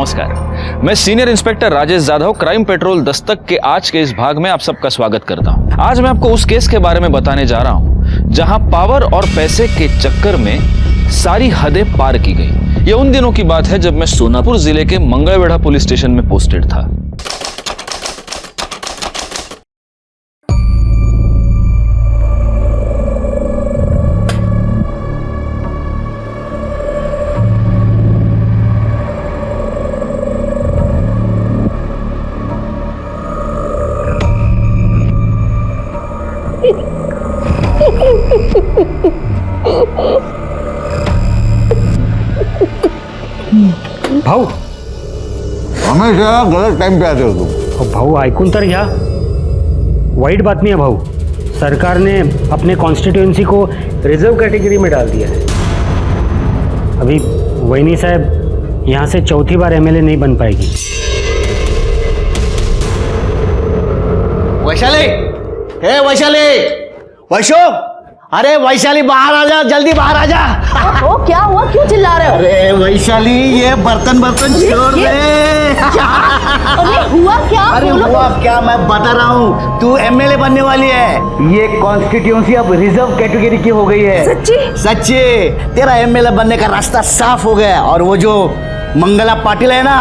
नमस्कार, मैं senior inspector Rajesh Jadhav crime petrol Dastak के आज के इस भाग में आप सबका स्वागत करता हूं। आज मैं आपको उस केस के बारे में बताने जा रहा हूं जहां पावर और पैसे के चक्कर में सारी हदें पार की गई। ये उन दिनों की बात है जब मैं सोनापुर जिले के मंगलवेढ़ा पुलिस स्टेशन में पोस्टेड था। भाऊ हमेशा गलत टाइम पे आते हो तुम। भाऊ ऐकून तर घ्या, वाईट बातमी है भाऊ। सरकार ने अपने कॉन्स्टिट्यूएंसी को रिजर्व कैटेगरी में डाल दिया है। अभी वैनी साहब यहाँ से चौथी बार एमएलए नहीं बन पाएगी। वैशाली, हे वैशाली, वैशो, अरे वैशाली बाहर आ जा, जल्दी बाहर आ जा। ओ, क्या हुआ, क्यों चिल्ला रहे हो? अरे वैशाली, ये बर्तन छोड़ दे। अरे हुआ क्या? अरे हुआ क्या, मैं बता रहा हूँ, तू एमएलए बनने वाली है। ये कॉन्स्टिट्यूएंसी अब रिजर्व कैटेगरी की हो गई है। सच्ची? सच्ची, तेरा एमएलए बनने का रास्ता साफ हो गया। और वो जो मंगला पाटिल है ना,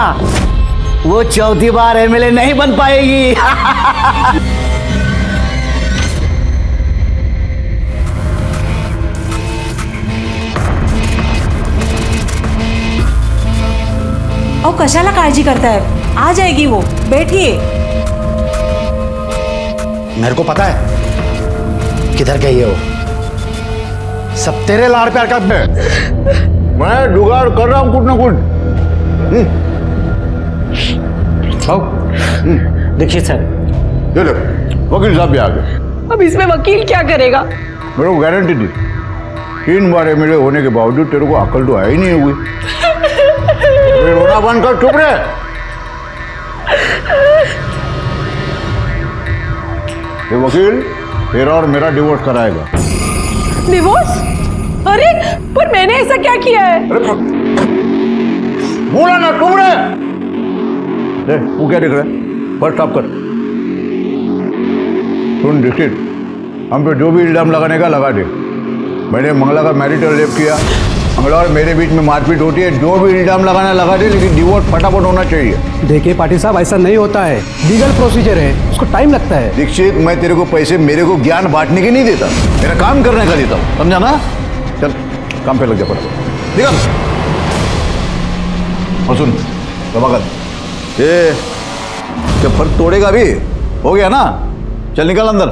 वो चौथी बार एमएलए नहीं बन पाएगी। और कशाला काळजी करताय, आ जाएगी वो, बैठिए। मेरे को पता है किधर गई है वो। सब तेरे लाड़ प्यार का पे। मैं जुगाड़ कर रहा हूँ कुछ ना कुछ। भाऊ देखिए सर, ये लो, वकील साहब भी आ गए। अब इसमें वकील क्या करेगा? मेरे को गारंटी दी, 3 बार एमएलए होने के बावजूद तेरे को अकल तो आई नहीं हुई। रोना बंद कर, चुप रहे। ये वकील तेरा और मेरा डिवोर्स कराएगा। डिवोर्स? अरे पर मैंने ऐसा क्या किया है? अरे बोला ना, चुप रहे। तू क्या देख रहा है? फर्स्ट स्टॉप कर। सुन डिस्ट्रिक्ट, हम पे जो भी इल्जाम लगाने का लगा दे। मैंने मंगला का मैरिटल रेप किया, मंगला और मेरे बीच में मारपीट होती है, जो भी इल्जाम लगाना लगा दे, लेकिन डिवोर्स फटाफट होना चाहिए। देखिए पाटिल साहब, ऐसा नहीं होता है, लीगल प्रोसीजर है, उसको टाइम लगता है। दीक्षित, मैं तेरे को पैसे मेरे को ज्ञान बांटने के नहीं देता, मेरा काम करने का देता हूँ, समझा ना? चल काम पे लग जा फटाफट, निकल। और सुन रमाकांत, ये क्या फर्क तोड़ेगा अभी? हो गया ना? चल निकल अंदर।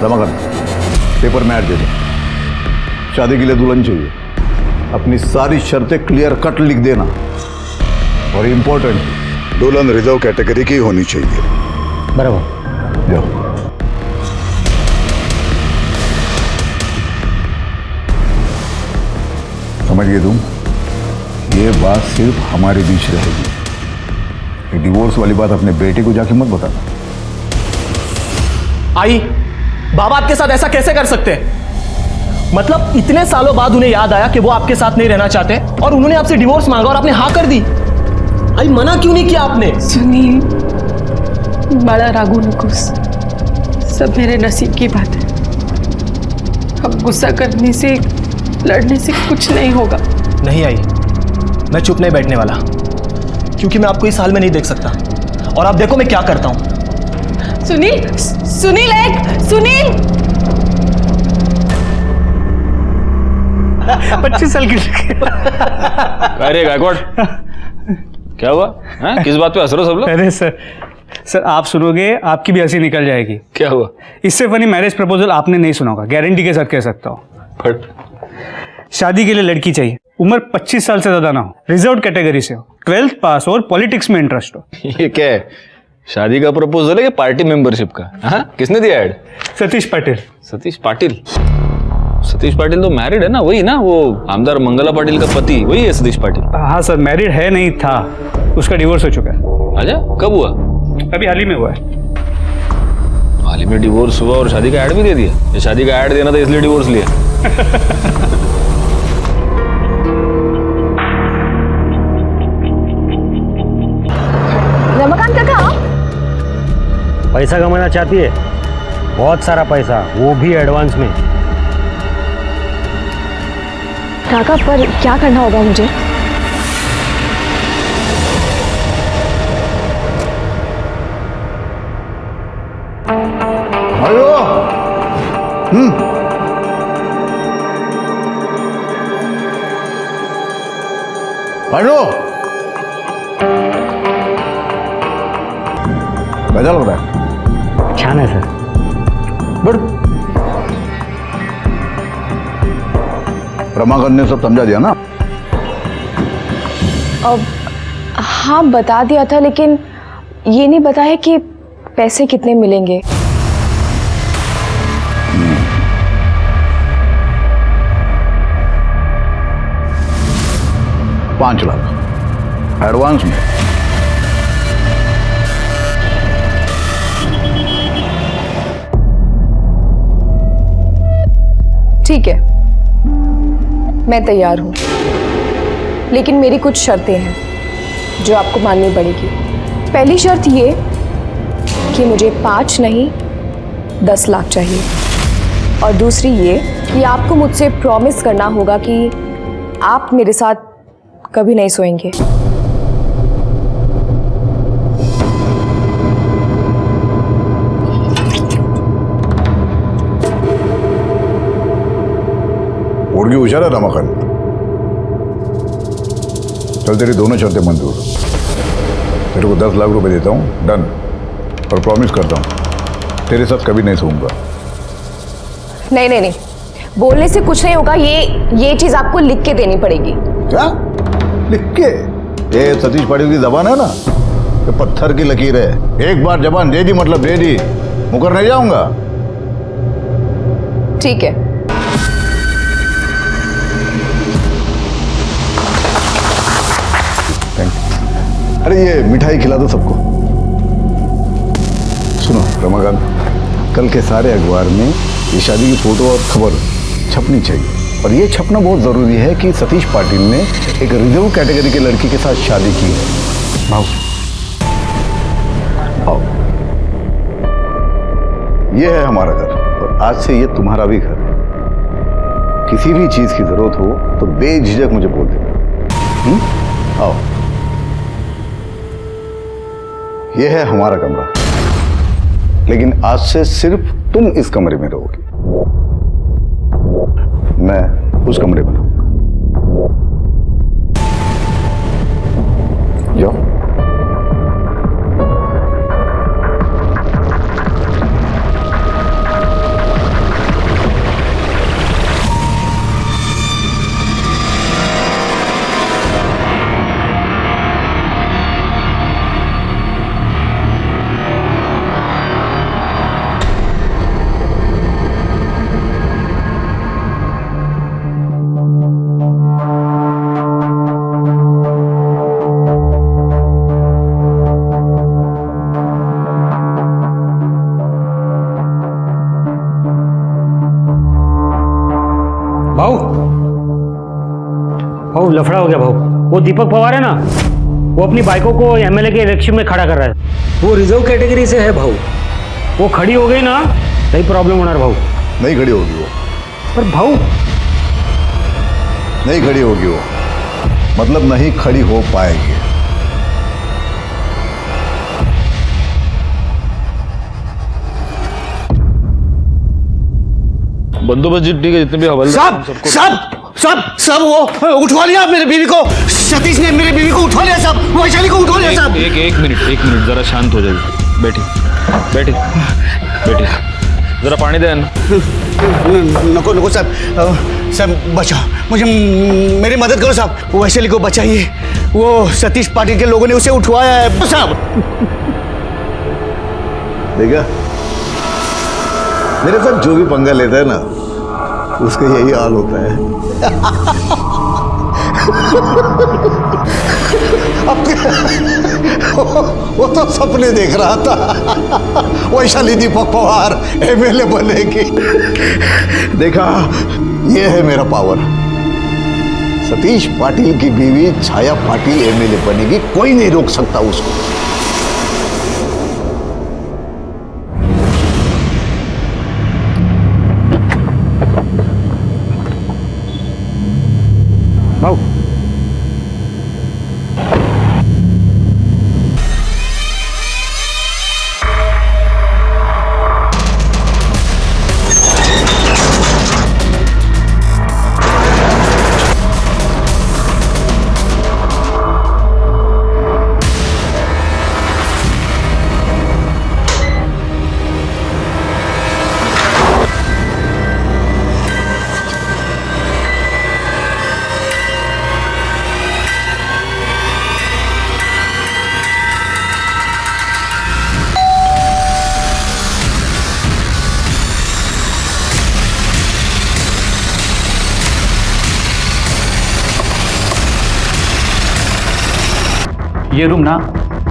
रमाकांत, पेपर में ऐड दे दे। शादी के लिए दुल्हन चाहिए, अपनी सारी शर्तें क्लियर कट लिख देना। और इम्पोर्टेंट, दुल्हन रिजर्व कैटेगरी की होनी चाहिए। बराबर। जाओ। समझ गए तुम? ये बात सिर्फ हमारे बीच रहेगी। ये डिवोर्स वाली बात अपने बेटे को जाके मत बताना। आई, बाबा आपके साथ ऐसा कैसे कर सकते हैं? मतलब इतने सालों बाद उन्हें याद आया कि वो आपके साथ नहीं रहना चाहते और उन्होंने आपसे डिवोर्स मांगा और आपने हाँ कर दी। आई, मना क्यों नहीं किया आपने? सुनील, बड़ा रागू नकुस, सब मेरे नसीब की बात है। अब गुस्सा करने से, लड़ने से कुछ नहीं होगा। नहीं आई, मैं चुप नहीं बैठने वाला, क्योंकि मैं आपको इस हाल में नहीं देख सकता। और आप देखो मैं क्या करता हूं। सुनील, सुनील 25 साल की। अरे गायकवाड़, क्या हुआ? किस बात पे हंस रहे हो सब लोग? अरे सर आप सुनोगे आपकी भी हंसी निकल जाएगी। क्या हुआ? इससे फनी मैरिज प्रपोजल आपने नहीं सुना होगा, गारंटी के साथ कह सकता हूँ। फट। शादी के लिए लड़की चाहिए, उम्र 25 साल से ज्यादा ना हो, रिजर्व कैटेगरी से हो, 12th पास हो और पॉलिटिक्स में इंटरेस्ट हो। ये क्या है? शादी का प्रपोजल है या पार्टी मेंबरशिप का? हाँ, किसने दिया ऐड? सतीश पाटिल। सतीश पाटिल? सतीश पाटिल तो मैरिड है ना, वही ना, वो आमदार मंगला पाटिल का पति, वही है सतीश पाटिल। हाँ सर, मैरिड है नहीं था, उसका डिवोर्स हो चुका है। अच्छा, कब हुआ? अभी हाल ही में हुआ है। हाल ही में डिवोर्स हुआ और शादी का ऐड भी दे दिया? ये शादी का ऐड देना था इसलिए डिवोर्स लिया? पैसा कमाना चाहती है, बहुत सारा पैसा, वो भी एडवांस में। काका पर क्या करना होगा मुझे? हेलो। हेलो। कैसा लग रहा है? छान है सर। बट रमाकांत ने सब समझा दिया ना? अब हाँ बता दिया था, लेकिन ये नहीं बताया कि पैसे कितने मिलेंगे। 5 लाख एडवांस में। ठीक है, मैं तैयार हूं, लेकिन मेरी कुछ शर्तें हैं जो आपको माननी पड़ेगी। पहली शर्त ये कि मुझे 5 नहीं 10 लाख चाहिए, और दूसरी ये कि आपको मुझसे प्रॉमिस करना होगा कि आप मेरे साथ कभी नहीं सोएंगे। उड़गी होशियार है रमाकांत। चल तेरी दोनों शर्तें मंजूर। तेरे को 10 लाख रुपए देता हूँ, डन। और प्रॉमिस करता हूँ तेरे साथ कभी नहीं सोऊंगा। नहीं नहीं नहीं, बोलने से कुछ नहीं होगा। ये चीज आपको लिख के देनी पड़ेगी। क्या लिख के? ये सतीश पाटिल की जबान है ना, ये पत्थर की लकीर है। एक बार जबान दे दी मतलब दे दी, मुकर नहीं जाऊंगा। ठीक है। Thank you. अरे ये मिठाई खिला दो सबको। सुनो रमाकांत, कल के सारे अखबार में ये शादी की फोटो और खबर छपनी चाहिए, और ये छपना बहुत जरूरी है कि सतीश पाटिल ने एक रिजर्व कैटेगरी के लड़की के साथ शादी की है। भाव आओ, ये है हमारा घर, और आज से ये तुम्हारा भी घर है। किसी भी चीज की जरूरत हो तो बेझिझक मुझे बोल देना। आओ, ये है हमारा कमरा, लेकिन आज से सिर्फ तुम इस कमरे में रहोगी, मैं उस कमरे में रहूंगा। जाओ। भाऊ भाऊ लफड़ा हो गया भाऊ। वो दीपक पवार है ना, वो अपनी बाइकों को एमएलए के इलेक्शन में खड़ा कर रहा है। वो रिजर्व कैटेगरी से है भाऊ। वो खड़ी हो गई ना, सही प्रॉब्लम होना भाऊ। नहीं खड़ी होगी वो। पर भाऊ नहीं खड़ी होगी वो, मतलब नहीं खड़ी हो पाएगी। बंदोबस्त ठीक है, जितने भी हवलदार सब सब सब सब वो उठवा लिया मेरे बीवी को। सतीश ने मेरी बीवी को उठवा लिया सब, वैशाली को उठवा लिया सब। एक मिनट जरा शांत हो जाइए। बैठी जरा पानी दे ना। नको नको साहब, साहब बचाओ मुझे, मेरी मदद करो साहब। वैशाली को बचाइए, वो सतीश पाटिल के लोगों ने उसे उठवाया है साहब। देखा, मेरे साथ जो भी पंगा लेता है ना, उसका यही हाल होता है। वो तो सपने देख रहा था वैशाली दीपक पवार एमएलए बनेगी। देखा, ये है मेरा पावर। सतीश पाटिल की बीवी छाया पाटिल एमएलए बनेगी, कोई नहीं रोक सकता उसको। ये रूम ना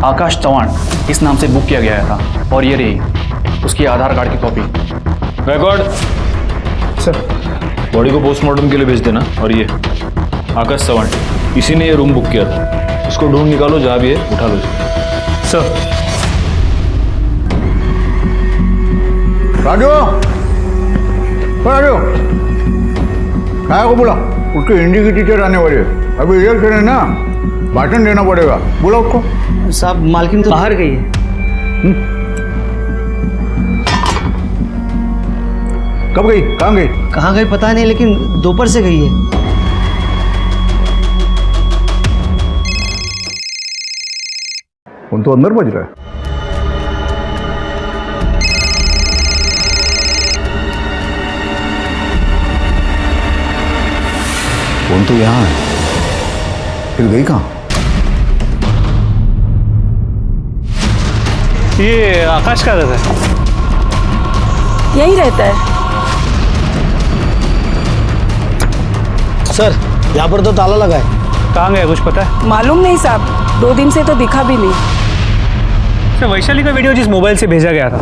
आकाश चौहान इस नाम से बुक किया गया था और ये रही उसकी आधार कार्ड की कॉपी। Record sir. बॉडी को पोस्टमार्टम के लिए भेज देना। और ये आकाश चौहान, इसी ने ये रूम बुक किया था। इसको ढूंढ निकालो, जहाँ भी है उठा लो इसको। सर। राजू, राजू, काय को बोला? उसकी हिंदी की टीचर आने वाली है, अभी इलेक्शन है ना, भाषण देना पड़ेगा, बोला उसको। साहब मालकिन तो बाहर गई है। कब गई, कहाँ गई? कहाँ गई पता नहीं, लेकिन दोपहर से गई है। फोन तो अंदर बज रहा है। फोन तो यहाँ है, फिर गई कहाँ? ये आकाश का रहता है। यही रहता है। सर यहाँ पर तो ताला लगा है। कहाँ गया कुछ पता है? मालूम नहीं साहब, 2 दिन से तो दिखा भी नहीं। सर वैशाली का वीडियो जिस मोबाइल से भेजा गया था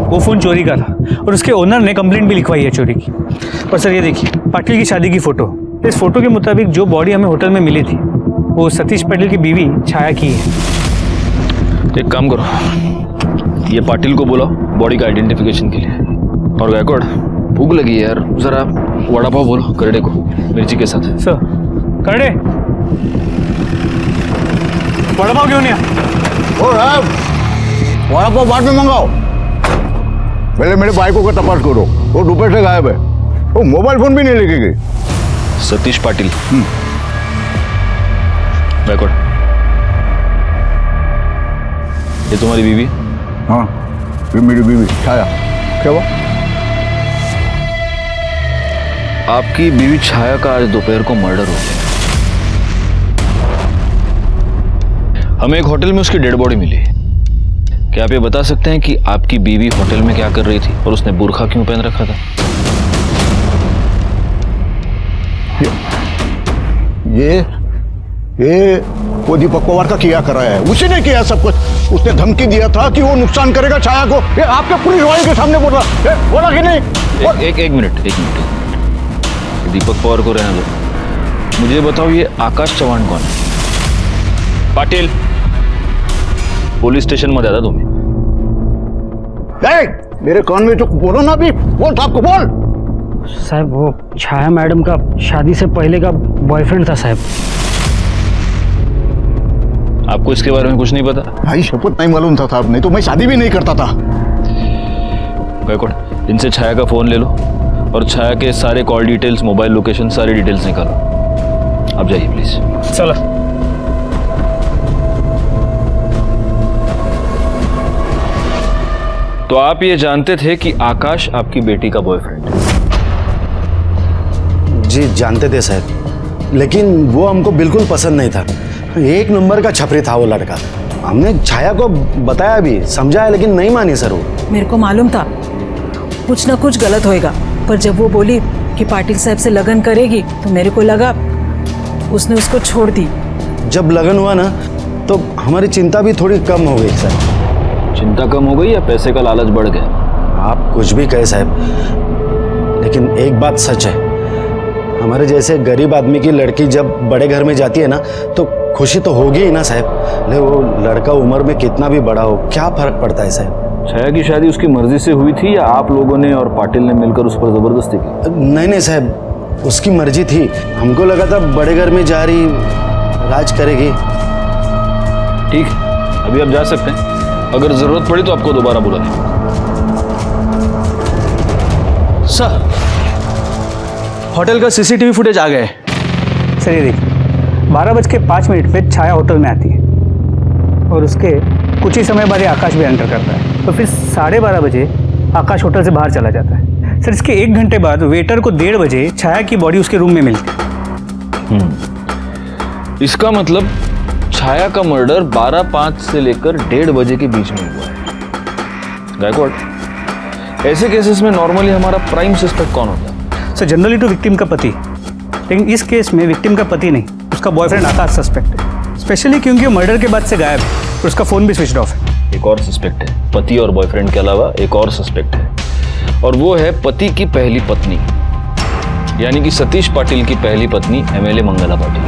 वो फ़ोन चोरी का था और उसके ओनर ने कंप्लेंट भी लिखवाई है चोरी की। और सर ये देखिए पाटिल की शादी की फ़ोटो। इस फोटो के मुताबिक जो बॉडी हमें होटल में मिली थी वो सतीश पाटिल की बीवी छाया की है। एक काम करो, ये पाटिल को बुलाओ बॉडी का आइडेंटिफिकेशन के लिए। और गायकवाड़, भूख लगी है यार, जरा वड़ा पाव बोलो करड़े को मिर्ची के साथ। सर करड़े वड़ा पाव क्यों नहीं आ? ओ साहब, वड़ा पाव बाद में मंगाओ, पहले मेरे बाइकों का तपास करो। वो दोपहर से गायब है, वो मोबाइल फोन भी नहीं लेके गई। सतीश पाटिल। गायकवाड़, ये तुम्हारी बीवी? हाँ, ये मेरी बीवी छाया। क्या हुआ? आपकी बीवी छाया का आज दोपहर को मर्डर हो गया। हमें एक होटल में उसकी डेड बॉडी मिली। क्या आप ये बता सकते हैं कि आपकी बीवी होटल में क्या कर रही थी और उसने बुर्खा क्यों पहन रखा था? ये वो दीपक पवार का किया कराया है, उसी ने किया सब कुछ। उसने धमकी दिया था कि वो नुकसान करेगा छाया को। ये आपके पुलिस वाले के सामने बोला कि नहीं? एक मिनट। दीपक पवार को रहने दो, मुझे बताओ ये आकाश चौहान कौन है? पाटिल, पुलिस स्टेशन मध्ये आता तुम्ही। मेरे कान में तो बोलो ना, अभी बोल साहब को बोल। साहब वो छाया मैडम का शादी से पहले का बॉयफ्रेंड था साहब। आपको इसके बारे में कुछ नहीं पता? भाई शपथ नहीं मालूम था साहब, नहीं तो मैं शादी भी नहीं करता था। गायकवाड़, इनसे छाया का फोन ले लो और छाया के सारे कॉल डिटेल्स, मोबाइल लोकेशन, सारी डिटेल्स निकालो। आप जाइए प्लीज। चलो। तो आप ये जानते थे कि आकाश आपकी बेटी का बॉयफ्रेंड है? जी जानते थे सर, लेकिन वो हमको बिल्कुल पसंद नहीं था। 1 नंबर का छपरी था वो लड़का। हमने छाया को बताया भी, समझाया, लेकिन नहीं मानी सर वो। मेरे को मालूम था कुछ ना कुछ गलत होएगा, पर जब वो बोली कि पाटिल साहब से लगन करेगी तो मेरे को लगा उसने उसको छोड़ दी। जब लगन हुआ ना तो हमारी चिंता भी थोड़ी कम हो गई सर। चिंता कम हो गई या पैसे का लालच बढ़ गया? आप कुछ भी कहे साहब, लेकिन एक बात सच है, हमारे जैसे गरीब आदमी की लड़की जब बड़े घर में जाती है ना तो खुशी तो होगी ही ना साहब। ले वो लड़का उम्र में कितना भी बड़ा हो, क्या फर्क पड़ता है साहब। छाया की शादी उसकी मर्जी से हुई थी या आप लोगों ने और पाटिल ने मिलकर उस पर जबरदस्ती की? नहीं साहब, उसकी मर्जी थी। हमको लगा था बड़े घर में जा रही, राज करेगी। ठीक है, अभी आप जा सकते हैं। अगर जरूरत पड़ी तो आपको दोबारा बुला दें। सर, होटल का सीसीटीवी फुटेज आ गए। सर ये देखिए 12:05 पे छाया होटल में आती है और उसके कुछ ही समय बाद ये आकाश भी एंटर करता है। तो फिर 12:30 बजे आकाश होटल से बाहर चला जाता है। सर इसके 1 घंटे बाद वेटर को 1:30 बजे छाया की बॉडी उसके रूम में मिलती है। इसका मतलब छाया का मर्डर 12:05 से लेकर 1:30 बजे के बीच में हुआ है। गायकवाड़, ऐसे केसेस में नॉर्मली हमारा प्राइम सस्पेक्ट कौन होता है? सर जनरली तो विक्टिम का पति, लेकिन इस केस में विक्टिम का पति नहीं, उसका बॉयफ्रेंड आकाश सस्पेक्ट है। स्पेशली क्योंकि मर्डर के बाद से गायब है और उसका फ़ोन भी स्विच ऑफ है। एक और सस्पेक्ट है, पति और बॉयफ्रेंड के अलावा एक और सस्पेक्ट है, और वो है पति की पहली पत्नी, यानी कि सतीश पाटिल की पहली पत्नी एमएलए मंगला पाटिल।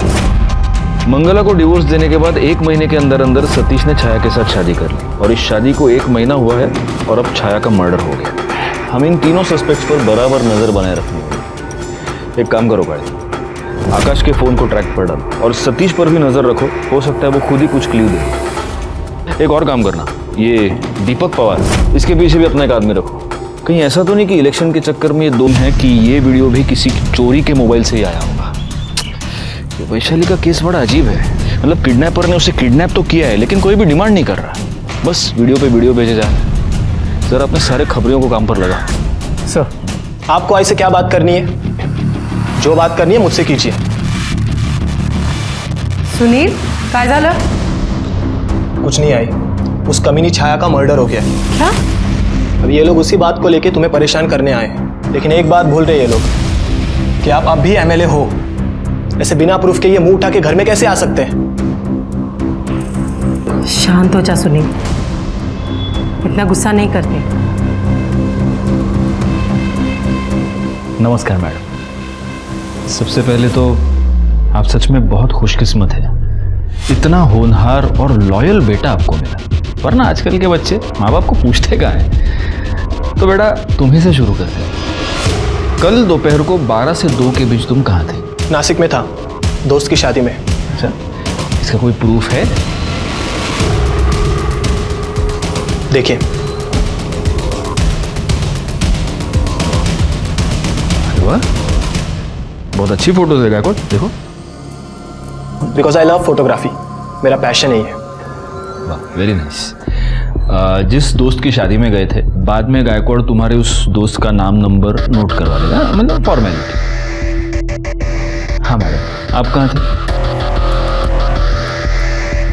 मंगला को डिवोर्स देने के बाद 1 महीने के अंदर अंदर सतीश ने छाया के साथ शादी कर ली और इस शादी को 1 महीना हुआ है और अब छाया का मर्डर हो गया। हम इन तीनों सस्पेक्ट्स पर बराबर नजर बनाए रखनी होगी। एक काम करो भाई, आकाश के फोन को ट्रैक पर डालो और सतीश पर भी नजर रखो, हो सकता है वो खुद ही कुछ क्लू दे। एक और काम करना, ये दीपक पवार, इसके पीछे भी अपना एक आदमी रखो। कहीं ऐसा तो नहीं कि इलेक्शन के चक्कर में ये दो हैं कि ये वीडियो भी किसी चोरी के मोबाइल से ही आया होगा। ये वैशाली का केस बड़ा अजीब है, मतलब किडनैपर ने उसे किडनैप तो किया है लेकिन कोई भी डिमांड नहीं कर रहा, बस वीडियो पे वीडियो भेजे जा रहे हैं। सर अपने सारे खबरियों को काम पर लगा। सर आपको आई से क्या बात करनी है? जो बात करनी है मुझसे कीजिए। सुनील काय झालं? कुछ नहीं आई, उस कमीनी छाया का मर्डर हो गया है। क्या? अब ये लोग उसी बात को लेके तुम्हें परेशान करने आए हैं, लेकिन एक बात भूल रहे ये लोग कि आप अब भी एमएलए हो। ऐसे बिना प्रूफ के ये मुंह उठा के घर में कैसे आ सकते हैं? शांत हो जा सुनील, इतना गुस्सा नहीं करते। नमस्कार मैडम। सबसे पहले तो आप सच में बहुत खुशकिस्मत हैं, इतना होनहार और लॉयल बेटा आपको मिला, वरना आजकल के बच्चे माँ बाप को पूछते कहाँ हैं। तो बेटा तुम्ही से शुरू करते हैं। कल दोपहर को 12 से 2 के बीच तुम कहाँ थे? नासिक में था, दोस्त की शादी में। अच्छा, इसका कोई प्रूफ है? देखिए वाह, बहुत अच्छी फोटोज है गायकवाड़, देखो। बिकॉज आई लव फोटोग्राफी, मेरा पैशन यही है। वाह, वेरी नाइस। जिस दोस्त की शादी में गए थे, बाद में गायकवाड़ तुम्हारे उस दोस्त का नाम नंबर नोट करवा देगा, मतलब फॉर्मेलिटी। हाँ मैडम, आप कहाँ थे?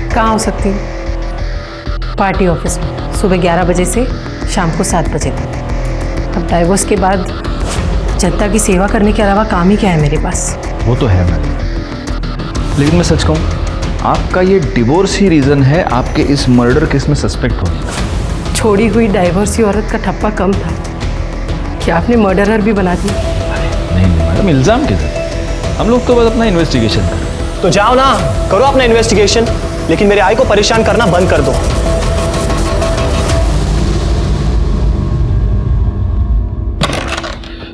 कहाँ हो सकती हूँ? पार्टी ऑफिस में, सुबह 11 बजे से शाम को 7 बजे तक। अब डाइवोर्स के बाद जनता की सेवा करने के अलावा काम ही क्या है मेरे पास? वो तो है मैडम, लेकिन मैं सच कहूँ, आपका ये डिवोर्स ही रीज़न है आपके इस मर्डर केस में सस्पेक्ट होने का। छोड़ी हुई डाइवोर्सी औरत का ठप्पा कम था कि आपने मर्डरर भी बना दिया। नहीं मैडम, इल्ज़ाम किधर? हम लोग तो बस अपना इन्वेस्टिगेशन करें। तो जाओ ना, करो अपना इन्वेस्टिगेशन, लेकिन मेरे आई को परेशान करना बंद कर दो।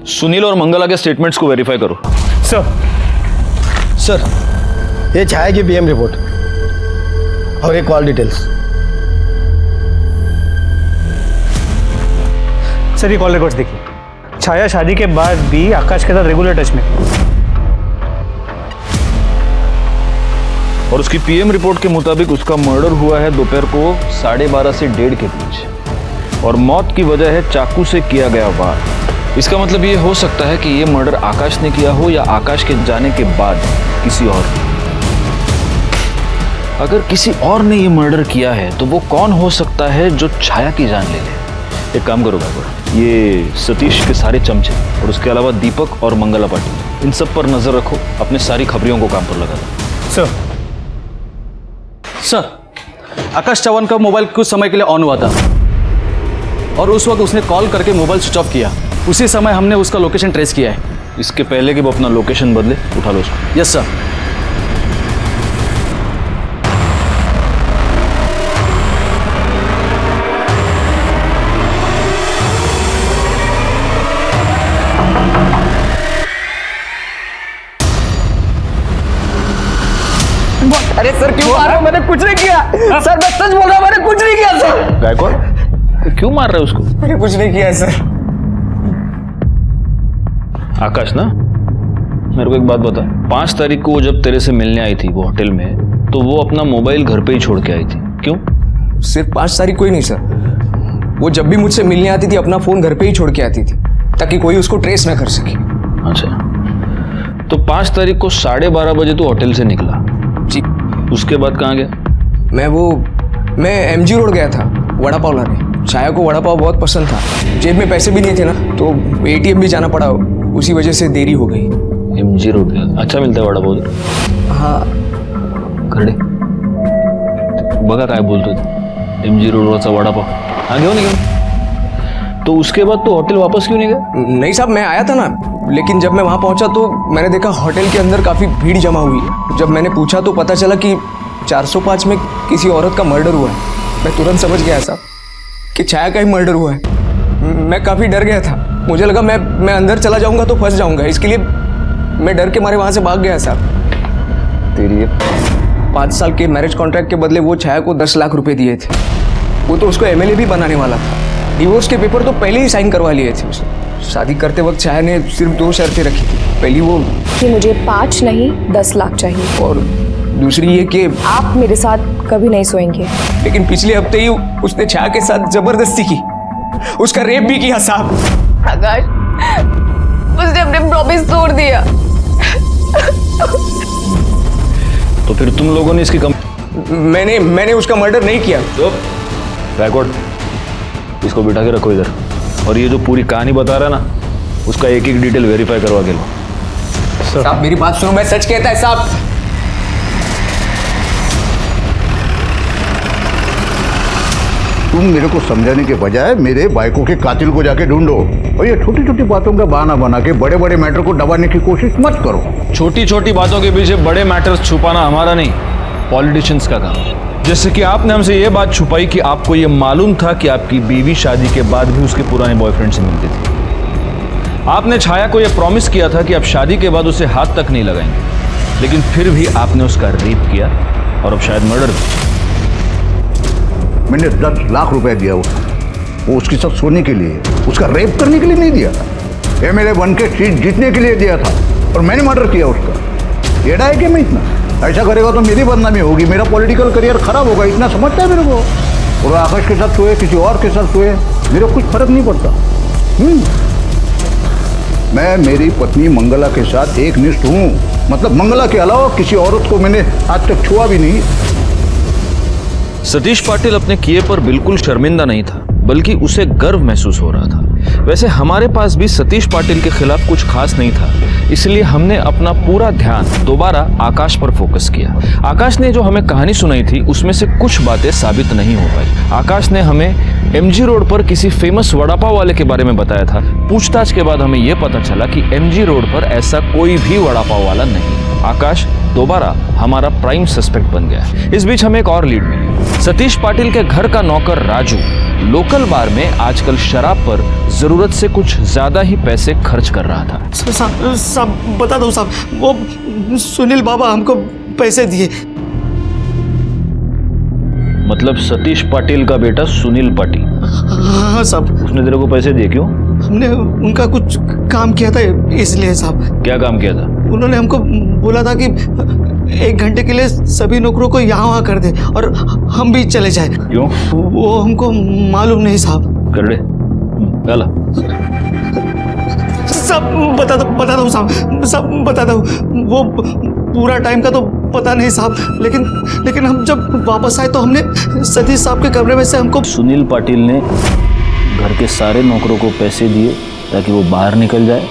सुनील और मंगला के स्टेटमेंट्स को वेरीफाई करो। सर, ये छाया की पीएम रिपोर्ट और ये कॉल डिटेल्स। सर ये कॉल रिकॉर्ड्स देखिए, छाया शादी के बाद भी आकाश के साथ रेगुलर टच में। और उसकी पीएम रिपोर्ट के मुताबिक उसका मर्डर हुआ है दोपहर को 12:30 से 1:30 के बीच, और मौत की वजह है चाकू से किया गया वार। इसका मतलब ये हो सकता है कि ये मर्डर आकाश ने किया हो या आकाश के जाने के बाद किसी और ने। अगर किसी और ने ये मर्डर किया है तो वो कौन हो सकता है जो छाया की जान ले ले? एक काम करो गायकवाड़, ये सतीश के सारे चमचे और उसके अलावा दीपक और मंगला पाटिल, इन सब पर नजर रखो, अपने सारी खबरियों को काम पर लगा दो। सर, आकाश चौहान का मोबाइल कुछ समय के लिए ऑन हुआ था और उस वक्त उसने कॉल करके मोबाइल स्विच ऑफ किया। उसी समय हमने उसका लोकेशन ट्रेस किया है। इसके पहले कि वो अपना लोकेशन बदले, उठा लो उसको। Yes sir. अरे सर क्यों मार रहे हो? मैंने कुछ नहीं किया सर, मैं सच बोल रहा हूँ, मैंने कुछ नहीं किया सर। गायकवाड़, क्यों मार रहे हो उसको? मैंने कुछ नहीं किया सर। आकाश ना, मेरे को एक बात बता, 5 तारीख को वो जब तेरे से मिलने आई थी वो होटल में, तो वो अपना मोबाइल घर पे ही छोड़ के आई थी, क्यों? सिर्फ 5 तारीख को ही नहीं सर, वो जब भी मुझसे मिलने आती थी अपना फोन घर पे ही छोड़ के आती थी ताकि कोई उसको ट्रेस ना कर सके। अच्छा, तो 5 तारीख को 12:30 बजे तू होटल से निकला जी। उसके बाद कहाँ गया? मैं एमजी रोड गया था वड़ा पाव लाने। छाया को वड़ा पाव बहुत पसंद था, जेब में पैसे भी नहीं थे ना, तो एटीएम भी जाना पड़ा, उसी वजह से देरी हो गई। एमजी रोड गया, अच्छा मिलता है वड़ा पाव? हाँ। खड़े बघा काय बोलतो MG रोडवरचा वडापाव. हा घेऊन तो उसके बाद तो होटल वापस क्यों नहीं गया? नहीं साहब, मैं आया था ना, लेकिन जब मैं वहाँ पहुँचा तो मैंने देखा होटल के अंदर काफ़ी भीड़ जमा हुई है. जब मैंने पूछा तो पता चला कि 405 में किसी औरत का मर्डर हुआ है. मैं तुरंत समझ गया साहब कि छाया का ही मर्डर हुआ है. मैं काफ़ी डर गया था. मुझे लगा मैं अंदर चला जाऊँगा तो फंस जाऊँगा, इसके लिए मैं डर के मारे वहाँ से भाग गया साहब. तेरी 5 साल के मैरिज कॉन्ट्रैक्ट के बदले वो छाया को 10 लाख रुपए दिए थे. वो तो उसको MLA भी बनाने वाला था. डिवोर्स के पेपर तो पहले ही साइन करवा लिए थे उसने. शादी करते वक्त छाया ने सिर्फ 2 शर्तें रखी थी. पहली वो कि मुझे 5 नहीं 10 लाख चाहिए, और दूसरी ये कि आप मेरे साथ कभी नहीं सोएंगे. लेकिन पिछले हफ्ते ही उसने छाया के साथ जबरदस्ती की, उसका रेप भी किया साहब. आकाश, उसने अपने प्रॉमिस तोड़ दिया. तो फिर तुम लोगों ने इसकी मैंने उसका मर्डर नहीं किया. बैकवर्ड, इसको बिठा के रखो इधर. और ये जो पूरी कहानी बता रहा है ना, उसका एक एक डिटेल वेरीफाई करवा के लो. साहब मेरी बात सुनो, मैं सच कहता है साहब. तुम मेरे को समझाने के बजाय मेरे बाइकों के कातिल को जाके ढूंढो, और ये छोटी छोटी बातों का बहाना बना के बड़े बड़े मैटर को दबाने की कोशिश मत करो. छोटी छोटी बातों के पीछे बड़े मैटर्स छुपाना हमारा नहीं, पॉलिटिशियंस का काम है. जैसे कि आपने हमसे ये बात छुपाई कि आपको ये मालूम था कि आपकी बीवी शादी के बाद भी उसके पुराने बॉयफ्रेंड से मिलती थी. आपने छाया को यह प्रॉमिस किया था कि आप शादी के बाद उसे हाथ तक नहीं लगाएंगे, लेकिन फिर भी आपने उसका रेप किया और अब शायद मर्डर भी. मैंने 10 लाख रुपए दिया उसको, वो उसके साथ सोने के लिए, उसका रेप करने के लिए नहीं दिया. MLA बन के सीट जीतने के लिए दिया था, और मैंने मर्डर किया उसका. येड़ा है कि मैं इतना? ऐसा करेगा तो मेरी बदनामी होगी, मेरा पॉलिटिकल करियर खराब होगा, इतना समझता है मेरे को. और आकाश के साथ सोए, किसी और के साथ सोए, मेरे को कुछ फर्क नहीं पड़ता. मैं मेरी पत्नी मंगला के साथ एक निष्ठ हूँ. मतलब मंगला के अलावा किसी औरत को मैंने आज तक छुआ भी नहीं. सतीश पाटिल अपने किए पर बिल्कुल शर्मिंदा नहीं था, बल्कि उसे गर्व महसूस हो रहा था. वैसे हमारे पास भी सतीश पाटिल के खिलाफ कुछ खास नहीं था, इसलिए हमने अपना पूरा ध्यान दोबारा आकाश पर फोकस किया. आकाश ने जो हमें कहानी सुनाई थी उसमें से कुछ बातें साबित नहीं हो पाई. आकाश ने हमें MG रोड पर किसी फेमस वड़ा पाव वाले के बारे में बताया था. पूछताछ के बाद हमें यह पता चला कि MG रोड पर ऐसा कोई भी वड़ा पाव वाला नहीं. आकाश दोबारा हमारा प्राइम सस्पेक्ट बन गया. इस बीच हमें एक और लीड मिली. सतीश पाटिल के घर का नौकर राजू लोकल बार में आजकल शराब पर जरूरत से कुछ ज्यादा ही पैसे खर्च कर रहा था. साहब बता दो साहब, वो सुनील बाबा हमको पैसे दिए. मतलब सतीश पाटिल का बेटा सुनील पाटिल? हाँ साहब. उसने तेरे को पैसे दिए? क्यों? हमने उनका कुछ काम किया था इसलिए साहब. क्या काम किया था? उन्होंने हमको बोला था कि 1 घंटे के लिए सभी नौकरों को यहाँ वहाँ कर दे और हम भी चले जाए. क्यों? वो हमको मालूम नहीं साहब. कर दे. चला सब बता दो साहब बता दो. वो पूरा टाइम का तो पता नहीं साहब, लेकिन हम जब वापस आए तो हमने सतीश साहब के कमरे में से हमको सुनील पाटिल ने घर के सारे नौकरों को पैसे दिए ताकि वो बाहर निकल जाए,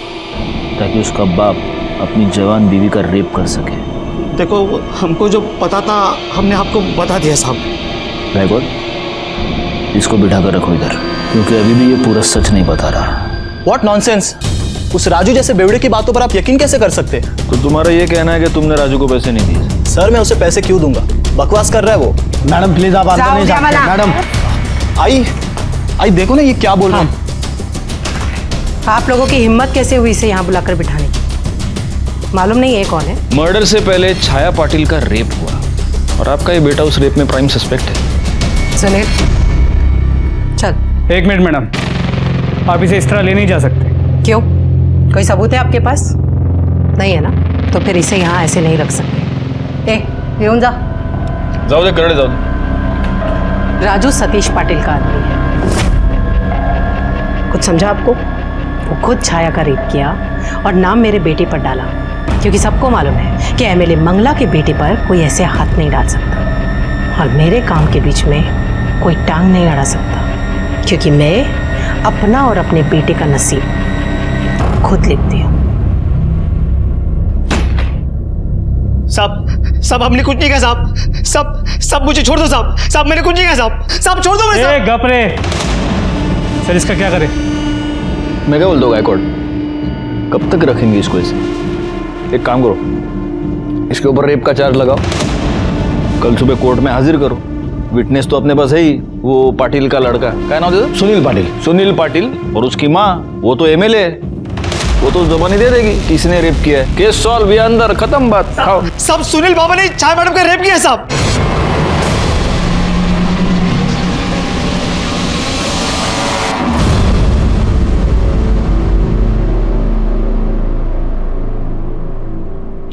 ताकि उसका बाप अपनी जवान बीवी का रेप कर सके. देखो हमको जो पता था हमने आपको बता दिया साहब. बैकवर्ड, इसको बिठा कर रखो इधर, क्योंकि अभी भी ये पूरा सच नहीं बता रहा. What nonsense. उस राजू जैसे बेवड़े की बातों पर आप यकीन कैसे कर सकते? तो तुम्हारा ये कहना है कि तुमने राजू को पैसे नहीं दिए? सर मैं उसे पैसे क्यों दूंगा? बकवास कर रहा है वो. मैडम प्लीज आप अंदर नहीं जा. मैडम आई देखो ना ये क्या बोल रहा है. आप लोगों की हिम्मत कैसे हुई इसे यहाँ बुलाकर बिठाने की? मालूम नहीं है कौन है? मर्डर से पहले छाया पाटिल का रेप हुआ और आपका ये बेटा उस रेप में प्राइम सस्पेक्ट है. सुनील चल. 1 मिनट मैडम, आप इसे इस तरह ले नहीं जा सकते. क्यों? कोई सबूत है आपके पास? नहीं है ना, तो फिर इसे यहाँ ऐसे नहीं रख सकते. येऊन जा. जाओ दे करड़े, जाओ दे. राजू सतीश पाटिल का आदमी है. कुछ समझा आपको? वो खुद छाया का रेप किया और नाम मेरे बेटे पर डाला, क्योंकि सबको मालूम है कि MLA मंगला के बेटे पर कोई ऐसे हाथ नहीं डाल सकता, और मेरे काम के बीच में कोई टांग नहीं अड़ा सकता, क्योंकि मैं अपना और अपने बेटे का नसीब खुद लिखती हूँ. साहब साहब हमने कुछ नहीं कहा साहब। सब मुझे छोड़ दो साहब मैंने कुछ नहीं कहा साहब छोड़ दो मुझे। गप रे सर, इसका क्या करें? मैं क्या बोलता हूँ गायकवाड़, कब तक रखेंगे इसको ऐसे? एक काम करो, इसके ऊपर रेप का चार्ज लगाओ, कल सुबह कोर्ट में हाजिर करो। विटनेस तो अपने पास है ही, वो पाटिल का लड़का, क्या नाम है? सुनील पाटिल। और उसकी माँ, वो तो एमएलए है, वो तो जबानी दे देगी किसने रेप किया है। केस सॉल्व, ये अंदर, खत्म बात। खाओ। साहब सुनील बाबा ने छाया मैडम का रेप किया है साहब।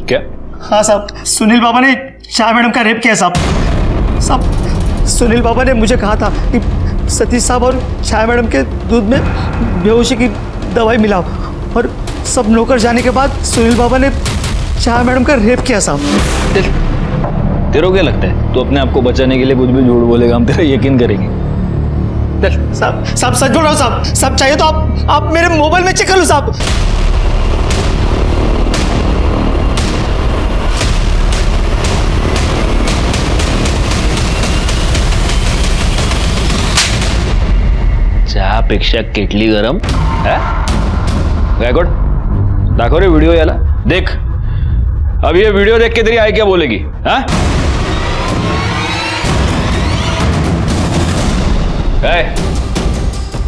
क्या? हाँ साहब, सुनील बाबा ने छाया मैडम का रेप किया साहब। सुनील बाबा ने मुझे कहा था कि सतीश साहब और छाया मैडम के दूध में बेहोशी की दवाई मिलाओ, और सब नौकर जाने के बाद सुनील बाबा ने छाया मैडम का रेप किया साहब। तेरे को क्या लगता है तू अपने आप को बचाने के लिए कुछ भी झूठ बोलेगा, हम तेरा यकीन करेंगे? साहब सच बोल रहा हूँ साहब चाहिए तो आप मेरे मोबाइल में चेक कर लो साहब। चहापेक्षा केटली गरम है? गायकवाड दाखव रे व्हिडिओ याला, देख अब ये वीडियो देख के तेरी आई क्या बोलेगी? हाँ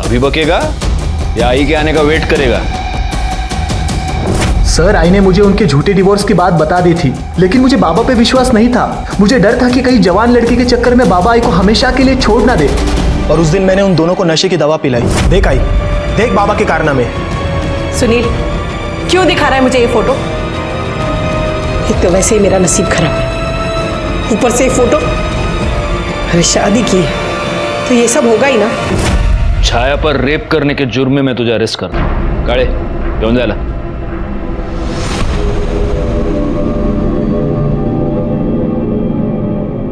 अभी बकेगा या आई के आने का वेट करेगा? सर, आई ने मुझे उनके झूठे डिवोर्स की बात बता दी थी, लेकिन मुझे बाबा पे विश्वास नहीं था। मुझे डर था कि कहीं जवान लड़की के चक्कर में बाबा आई को हमेशा के लिए छोड़ ना दे। और उस दिन मैंने उन दोनों को नशे की दवा पिलाई। देख आई, देख बाबा के कारनामे। सुनील, क्यों दिखा रहा है मुझे ये फोटो? एक तो वैसे ही मेरा नसीब खराब है, ऊपर से ये फोटो। अरे शादी की है तो ये सब होगा ही ना। छाया पर रेप करने के जुर्म में मैं तुझे अरेस्ट कर रहा हूं। काळे घेऊन जायला।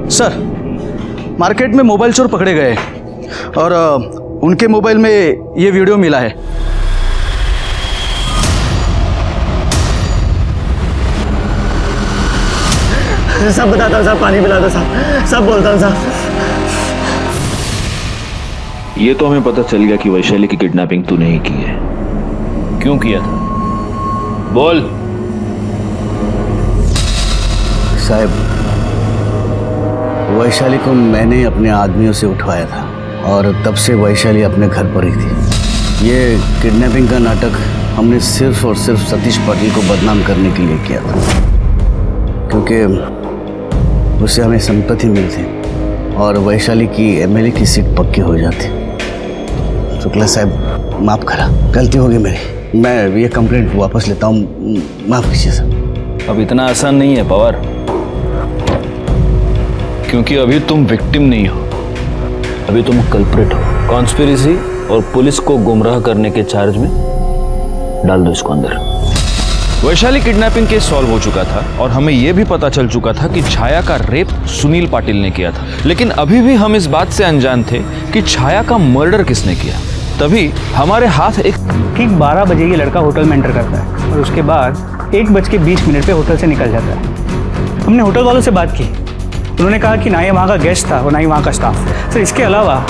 सर, मार्केट में मोबाइल चोर पकड़े गए और उनके मोबाइल में ये वीडियो मिला है। सब बताता हूँ साहब, पानी पिला दो साहब, सब बोलता हूँ साहब। ये तो हमें पता चल गया कि वैशाली की किडनैपिंग तूने ही की है। क्यों किया था? बोल। साहब, वैशाली को मैंने अपने आदमियों से उठवाया था और तब से वैशाली अपने घर पर ही थी। ये किडनैपिंग का नाटक हमने सिर्फ और सिर्फ सतीश पाटिल को बदनाम करने के लिए किया था, क्योंकि उससे हमें संपत्ति मिलती और वैशाली की एमएलए की सीट पक्की हो जाती। शुक्ला साहब, माफ़ करा, गलती होगी मेरी। मैं ये कंप्लेंट वापस लेता हूँ, माफ़ कीजिए सर। अब इतना आसान नहीं है पवार, क्योंकि अभी तुम विक्टिम नहीं हो, अभी तुम कल्प्रिट हो। कॉन्स्पिरेसी और पुलिस को गुमराह करने के चार्ज में डाल दो इसको अंदर। वैशाली किडनैपिंग केस सॉल्व हो चुका था और हमें यह भी पता चल चुका था कि छाया का रेप सुनील पाटिल ने किया था, लेकिन अभी भी हम इस बात से अनजान थे कि छाया का मर्डर किसने किया। तभी हमारे हाथ एक ठीक 12 बजे ये लड़का होटल में एंटर करता है और उसके बाद 1:20 पे होटल से निकल जाता है। हमने होटल वालों से बात की, उन्होंने कहा कि ना ही वहाँ का गेस्ट था और ना ही वहाँ का स्टाफ। सर, इसके अलावा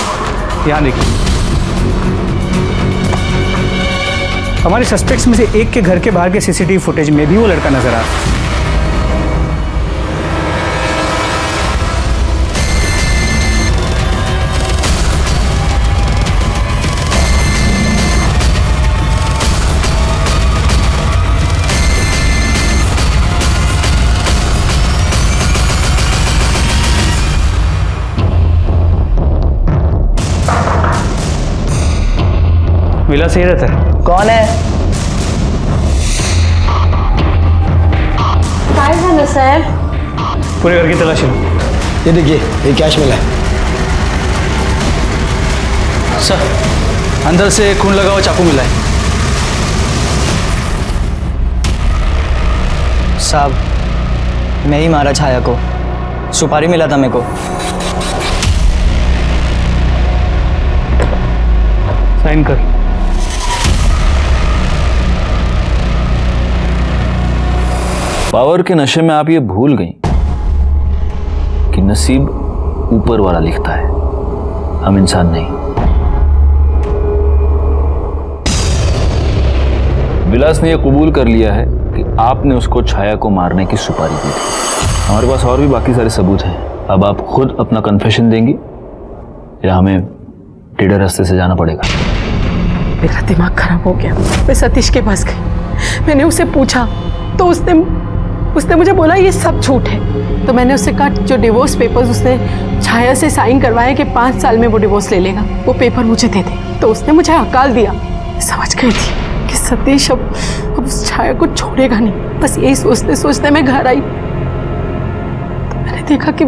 यहाँ देखिए, हमारे सस्पेक्ट्स में से एक के घर के बाहर के सीसीटीवी फुटेज में भी वो लड़का नजर आ रहा है। विला सही रहता है। कौन है? सर, पूरे घर की तलाशी लो। ये देखिए, ये कैश मिला है। सर, अंदर से खून लगा हुआ चाकू मिला है। साहब, मैं ही मारा छाया को, सुपारी मिला था मेरे को। साइन कर। पावर के नशे में आप ये भूल गई कि नसीब ऊपर वाला लिखता है, हम इंसान नहीं। विलास ने यह कबूल कर लिया है कि आपने उसको छाया को मारने की सुपारी दी थी। हमारे पास और भी बाकी सारे सबूत हैं। अब आप खुद अपना कन्फेशन देंगी या हमें टेढ़े रास्ते से जाना पड़ेगा? मेरा दिमाग खराब हो गया। मैं सतीश के पास गई, मैंने उसे पूछा तो उसने मुझे बोला ये सब झूठ है। तो मैंने उससे कहा जो डिवोर्स पेपर्स उसने छाया से साइन करवाए कि 5 साल में वो डिवोर्स ले लेगा, वो पेपर मुझे दे दे। तो उसने मुझे हकाल दिया। समझ गई थी कि सतीश अब उस छाया को छोड़ेगा नहीं। बस यही सोचते सोचते मैं घर आई तो मैंने देखा कि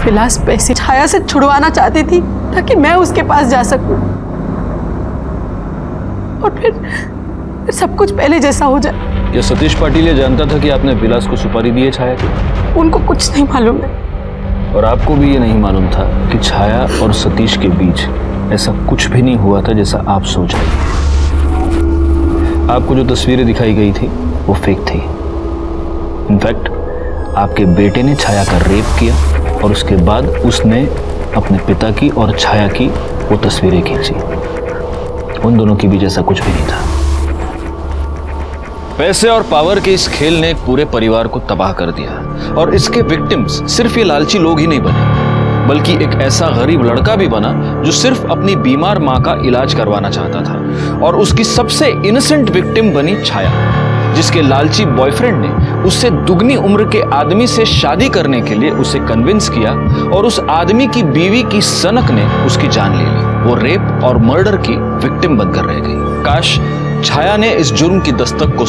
विलास पैसे छाया से छुड़वाना चाहती थी ताकि मैं उसके पास जा सकूं और फिर सब कुछ पहले जैसा हो जाए। क्या सतीश पाटिल ये जानता था कि आपने विलास को सुपारी दी है छाया की? उनको कुछ नहीं मालूम है। और आपको भी ये नहीं मालूम था कि छाया और सतीश के बीच ऐसा कुछ भी नहीं हुआ था जैसा आप सोच रहे थे। आपको जो तस्वीरें दिखाई गई थी वो फेक थी। इनफैक्ट आपके बेटे ने छाया का रेप किया और उसके बाद उसने अपने पिता की और छाया की वो तस्वीरें खींची। उन दोनों के बीच ऐसा कुछ भी नहीं था। पैसे और पावर के इस खेल ने एक पूरे परिवार को तबाह कर दिया और इसके विक्टिम्स सिर्फ ये लालची लोग ही नहीं बने, बल्कि एक ऐसा गरीब लड़का भी बना जो सिर्फ अपनी बीमार मां का इलाज करवाना चाहता था। और उसकी सबसे इनोसेंट विक्टिम बनी छाया, जिसके लालची बॉयफ्रेंड ने उससे दुगनी उम्र के आदमी से शादी करने के लिए उसे कन्विंस किया और उस आदमी की बीवी की सनक ने उसकी जान ले ली। वो रेप और मर्डर की विक्टिम बनकर रह गई। काश छाया ने इस जुर्म की दस्तक को